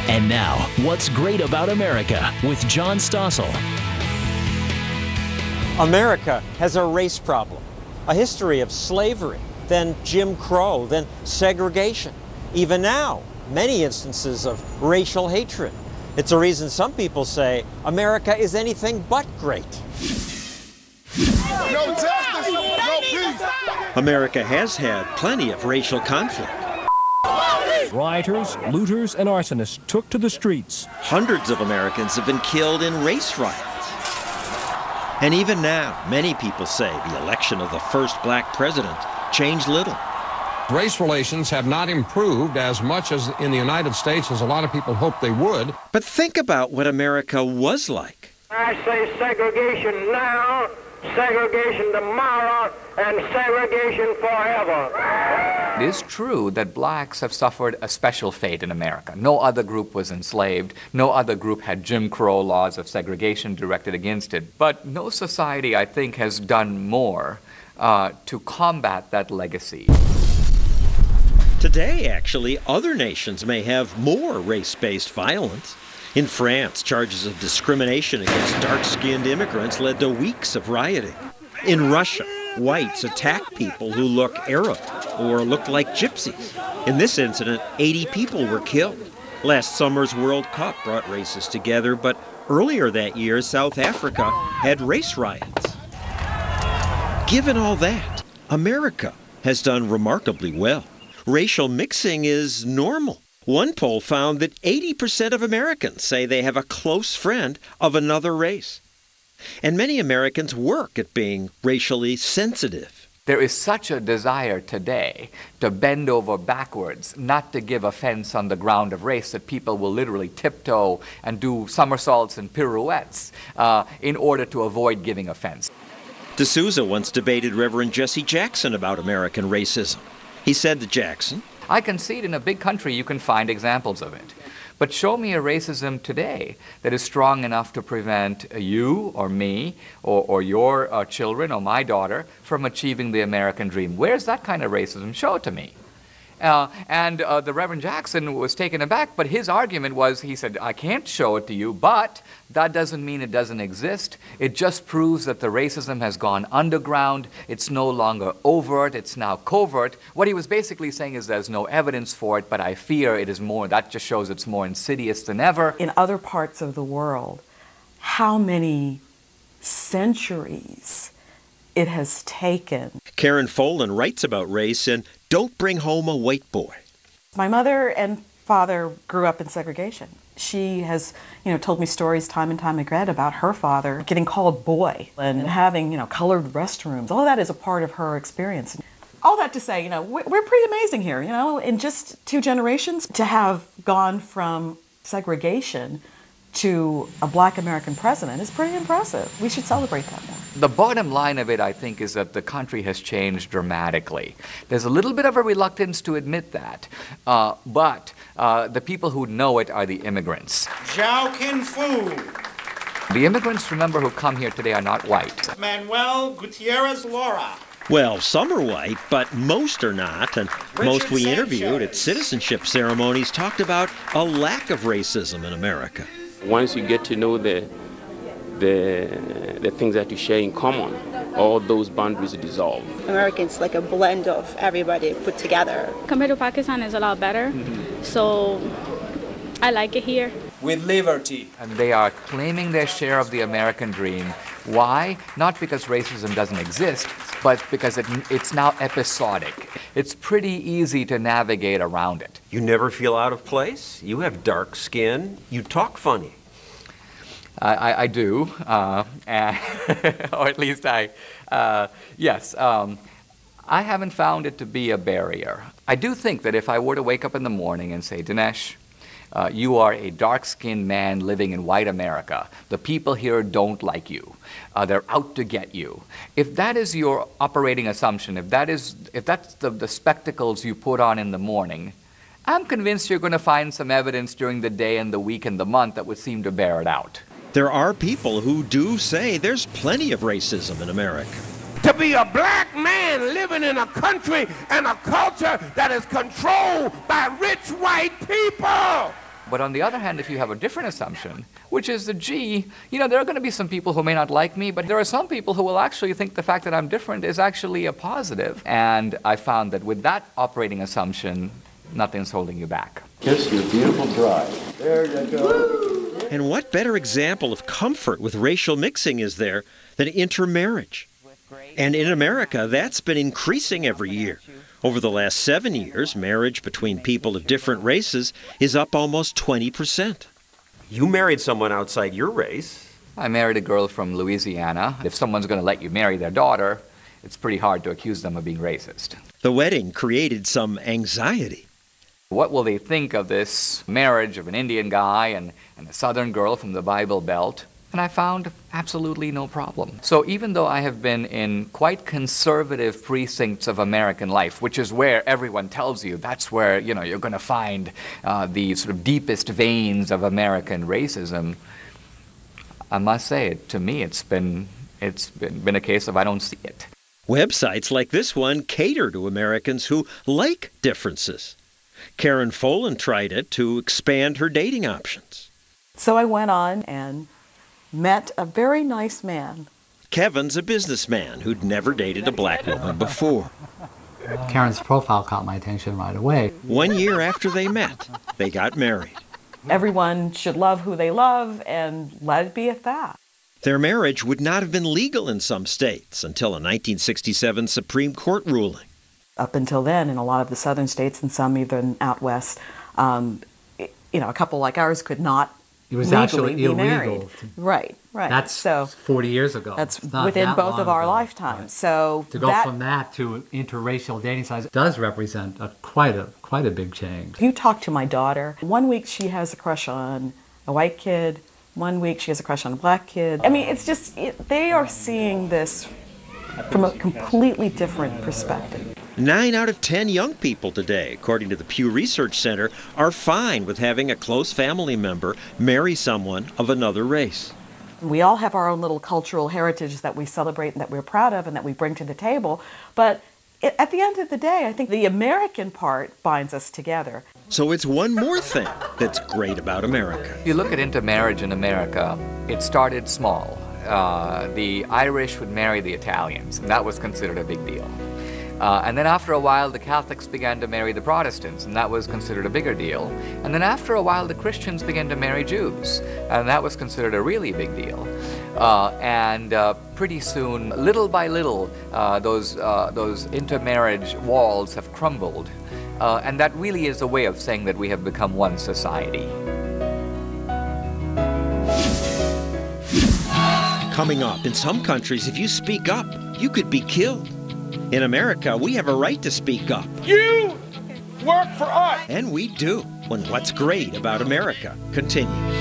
And now, What's Great About America with John Stossel. America has a race problem, a history of slavery, then Jim Crow, then segregation. Even now, many instances of racial hatred. It's a reason some people say America is anything but great. No justice, no peace. America has had plenty of racial conflict. Rioters, looters, and arsonists took to the streets. Hundreds of Americans have been killed in race riots. And even now, many people say the election of the first black president changed little. Race relations have not improved as much as in the United States as a lot of people hoped they would. But think about what America was like. I say segregation now, segregation tomorrow, and segregation forever. It is true that blacks have suffered a special fate in America. No other group was enslaved. No other group had Jim Crow laws of segregation directed against it. But no society, I think, has done more to combat that legacy. Today, actually, other nations may have more race-based violence. In France, charges of discrimination against dark-skinned immigrants led to weeks of rioting. In Russia, whites attacked people who look Arab or look like gypsies. In this incident, 80 people were killed. Last summer's World Cup brought races together, but earlier that year, South Africa had race riots. Given all that, America has done remarkably well. Racial mixing is normal. One poll found that 80% of Americans say they have a close friend of another race. And many Americans work at being racially sensitive. There is such a desire today to bend over backwards, not to give offense on the ground of race, that people will literally tiptoe and do somersaults and pirouettes in order to avoid giving offense. D'Souza once debated Reverend Jesse Jackson about American racism. He said to Jackson, I concede in a big country you can find examples of it. But show me a racism today that is strong enough to prevent you or me or your children or my daughter from achieving the American dream. Where's that kind of racism? Show it to me. And the Reverend Jackson was taken aback, but his argument was, he said, I can't show it to you, but that doesn't mean it doesn't exist. It just proves that the racism has gone underground. It's no longer overt, it's now covert. What he was basically saying is there's no evidence for it, but I fear it is more, that just shows it's more insidious than ever. In other parts of the world, how many centuries it has taken. Karen Folan writes about race in Don't Bring Home a White Boy. My mother and father grew up in segregation. She has, told me stories time and time again about her father getting called boy and having, colored restrooms. All of that is a part of her experience. All that to say, we're pretty amazing here. In just 2 generations, to have gone from segregation to a black American president is pretty impressive. We should celebrate that more. The bottom line of it, I think, is that the country has changed dramatically. There's a little bit of a reluctance to admit that, but the people who know it are the immigrants. Zhao Kin Fu. The immigrants, remember, who come here today are not white. Manuel Gutierrez Laura. Well, some are white, but most are not, and most we interviewed at citizenship ceremonies talked about a lack of racism in America. Once you get to know the things that you share in common, all those boundaries dissolve. Americans like a blend of everybody put together. Compared to Pakistan, is a lot better, so I like it here. With liberty. And they are claiming their share of the American dream. Why? Not because racism doesn't exist, but because it's now episodic. It's pretty easy to navigate around it. You never feel out of place. You have dark skin. You talk funny. I do, or at least yes. I haven't found it to be a barrier. I do think that if I were to wake up in the morning and say, Dinesh, you are a dark-skinned man living in white America. The people here don't like you. They're out to get you. If that is your operating assumption, if that's the spectacles you put on in the morning, I'm convinced you're going to find some evidence during the day and the week and the month that would seem to bear it out. There are people who do say there's plenty of racism in America. To be a black man living in a country and a culture that is controlled by rich white people. But on the other hand, if you have a different assumption, which is that, gee, there are going to be some people who may not like me, but there are some people who will actually think the fact that I'm different is actually a positive. And I found that with that operating assumption, nothing's holding you back. Kiss your beautiful bride. There you go. And what better example of comfort with racial mixing is there than intermarriage? And in America, that's been increasing every year. Over the last 7 years, marriage between people of different races is up almost 20%. You married someone outside your race. I married a girl from Louisiana. If someone's going to let you marry their daughter, it's pretty hard to accuse them of being racist. The wedding created some anxiety. What will they think of this marriage of an Indian guy and a Southern girl from the Bible Belt? And I found absolutely no problem. So even though I have been in quite conservative precincts of American life, which is where everyone tells you that's where you're going to find the sort of deepest veins of American racism, I must say, to me, it's been a case of I don't see it. Websites like this one cater to Americans who like differences. Karen Folan tried it to expand her dating options. So I went on and met a very nice man. Kevin's a businessman who'd never dated a black woman before. Karen's profile caught my attention right away. 1 year after they met, they got married. Everyone should love who they love and let it be at that. Their marriage would not have been legal in some states until a 1967 Supreme Court ruling. Up until then, in a lot of the southern states and some even out west, a couple like ours could not It was legally actually be illegal. married. Right. That's so 40 years ago. That's It's not within that both long of our ago. lifetimes. Right. So to go from that to interracial dating sites does represent quite a big change. You talk to my daughter. 1 week she has a crush on a white kid. 1 week she has a crush on a black kid. I mean, it's just they are seeing this from a completely different perspective. 9 out of 10 young people today, according to the Pew Research Center, are fine with having a close family member marry someone of another race. We all have our own little cultural heritage that we celebrate and that we're proud of and that we bring to the table. But at the end of the day, I think the American part binds us together. So it's one more thing that's great about America. If you look at intermarriage in America, it started small. The Irish would marry the Italians, and that was considered a big deal. And then after a while, the Catholics began to marry the Protestants, and that was considered a bigger deal. And then after a while, the Christians began to marry Jews, and that was considered a really big deal. And pretty soon, little by little, those intermarriage walls have crumbled. And that really is a way of saying that we have become one society. Coming up, in some countries, if you speak up, you could be killed. In America, we have a right to speak up. You work for us. And we do, when What's Great About America continues.